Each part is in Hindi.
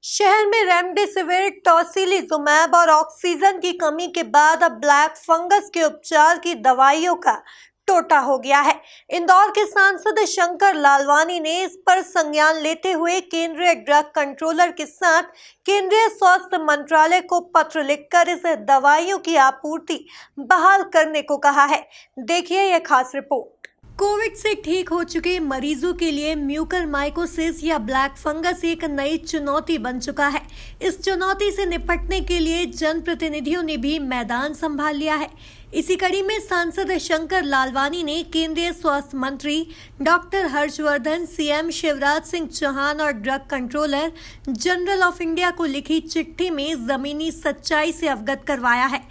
शहर में रेमडेसिविर, टॉसिलिजुमैब और ऑक्सीजन की कमी के बाद अब ब्लैक फंगस के उपचार की दवाइयों का टोटा हो गया है। इंदौर के सांसद शंकर लालवानी ने इस पर संज्ञान लेते हुए केंद्रीय ड्रग कंट्रोलर के साथ केंद्रीय स्वास्थ्य मंत्रालय को पत्र लिखकर इस दवाइयों की आपूर्ति बहाल करने को कहा है। देखिए यह खास रिपोर्ट। कोविड से ठीक हो चुके मरीजों के लिए म्यूकरमाइकोसिस या ब्लैक फंगस एक नई चुनौती बन चुका है। इस चुनौती से निपटने के लिए जनप्रतिनिधियों ने भी मैदान संभाल लिया है। इसी कड़ी में सांसद शंकर लालवानी ने केंद्रीय स्वास्थ्य मंत्री डॉक्टर हर्षवर्धन, सीएम शिवराज सिंह चौहान और drug controller general of India को लिखी चिट्ठी में जमीनी सच्चाई से अवगत करवाया है।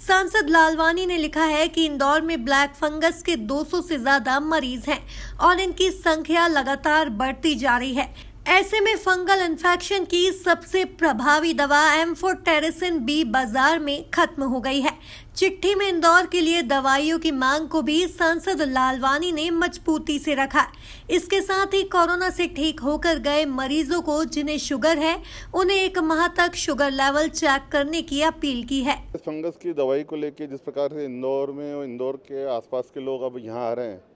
सांसद लालवानी ने लिखा है कि इंदौर में ब्लैक फंगस के 200 से ज्यादा मरीज हैं और इनकी संख्या लगातार बढ़ती जा रही है। ऐसे में फंगल इन्फेक्शन की सबसे प्रभावी दवा एम्फोटेरिसिन बी बाजार में खत्म हो गई है। चिट्ठी में इंदौर के लिए दवाइयों की मांग को भी सांसद लालवानी ने मजबूती से रखा। इसके साथ ही कोरोना से ठीक होकर गए मरीजों को जिन्हें शुगर है, उन्हें 1 माह तक शुगर लेवल चेक करने की अपील की है। फंगस की दवाई को लेकर जिस प्रकार से इंदौर में और इंदौर के आसपास के लोग अब यहाँ आ रहे हैं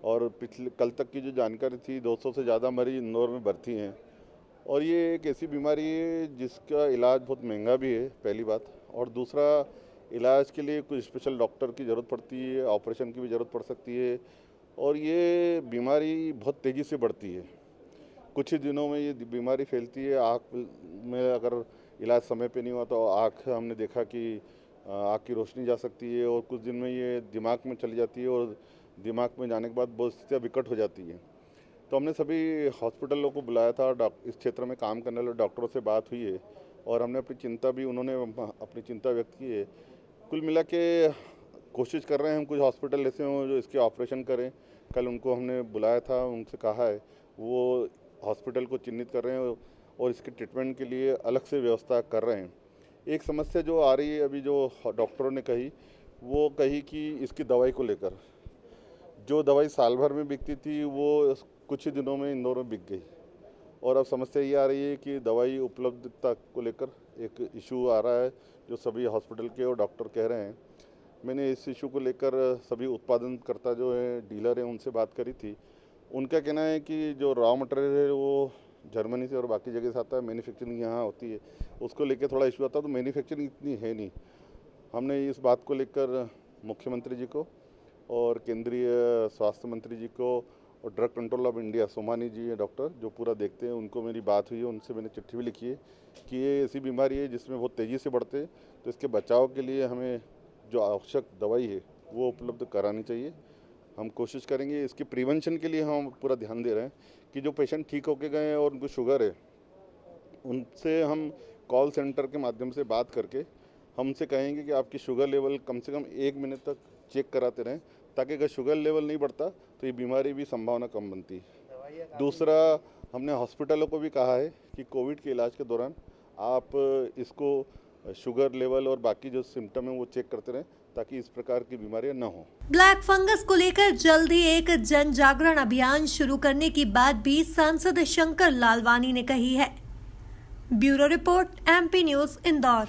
और पिछले कल तक की जो जानकारी थी 200 से ज़्यादा मरीज इंदौर में भर्ती हैं और ये एक ऐसी बीमारी है जिसका इलाज बहुत महंगा भी है, पहली बात। और दूसरा, इलाज के लिए कुछ स्पेशल डॉक्टर की ज़रूरत पड़ती है, ऑपरेशन की भी ज़रूरत पड़ सकती है और ये बीमारी बहुत तेज़ी से बढ़ती है। कुछ ही दिनों में ये बीमारी फैलती है। आँख में अगर इलाज समय पे नहीं हुआ तो आँख हमने देखा कि आँख की रोशनी जा सकती है और कुछ दिन में ये दिमाग में चली जाती है और दिमाग में जाने के बाद बहुत स्थितियाँ विकट हो जाती है। तो हमने सभी हॉस्पिटलों को बुलाया था, इस क्षेत्र में काम करने वाले डॉक्टरों से बात हुई है और हमने अपनी चिंता भी, उन्होंने अपनी चिंता व्यक्त की है। कुल मिला के कोशिश कर रहे हैं हम, कुछ हॉस्पिटल ऐसे हों जो इसके ऑपरेशन करें। कल उनको हमने बुलाया था, उनसे कहा है, वो हॉस्पिटल को चिन्हित कर रहे हैं और इसके ट्रीटमेंट के लिए अलग से व्यवस्था कर रहे हैं। एक समस्या जो आ रही है अभी, जो डॉक्टरों ने कही, वो कही कि इसकी दवाई को लेकर, जो दवाई साल भर में बिकती थी वो कुछ ही दिनों में इंदौर में बिक गई और अब समस्या ये आ रही है कि दवाई उपलब्धता को लेकर एक इशू आ रहा है जो सभी हॉस्पिटल के और डॉक्टर कह रहे हैं। मैंने इस इशू को लेकर सभी उत्पादनकर्ता जो है, डीलर हैं, उनसे बात करी थी। उनका कहना है कि जो रॉ मटेरियल है वो जर्मनी से और बाकी जगह से आता है, मैन्युफैक्चरिंग यहाँ होती है, उसको लेकर थोड़ा इशू आता है। तो मैन्युफैक्चरिंग इतनी है नहीं। हमने इस बात को लेकर मुख्यमंत्री जी को और केंद्रीय स्वास्थ्य मंत्री जी को और drug control of India, Somani ji है डॉक्टर जो पूरा देखते हैं, उनको मेरी बात हुई है। उनसे मैंने चिट्ठी भी लिखी है कि ये ऐसी बीमारी है जिसमें बहुत तेज़ी से बढ़ते हैं, तो इसके बचाव के लिए हमें जो आवश्यक दवाई है वो उपलब्ध करानी चाहिए। हम कोशिश करेंगे। इसके प्रिवेंशन के लिए हम पूरा ध्यान दे रहे हैं कि जो पेशेंट ठीक होके गए हैं और उनको शुगर है, उनसे हम कॉल सेंटर के माध्यम से बात करके हमसे कहेंगे कि आपकी शुगर लेवल कम से कम 1 महीने तक चेक कराते रहें, ताकि अगर शुगर लेवल नहीं बढ़ता तो ये बीमारी भी संभावना कम बनती है। दूसरा, हमने हॉस्पिटलों को भी कहा है कि कोविड के इलाज के दौरान आप इसको शुगर लेवल और बाकी जो सिम्टम है वो चेक करते रहें, ताकि इस प्रकार की बीमारियां न हो। ब्लैक फंगस को लेकर जल्द ही एक जन जागरण अभियान शुरू करने की बात भी सांसद शंकर लालवानी ने कही है। Bureau report, MP news, Indore.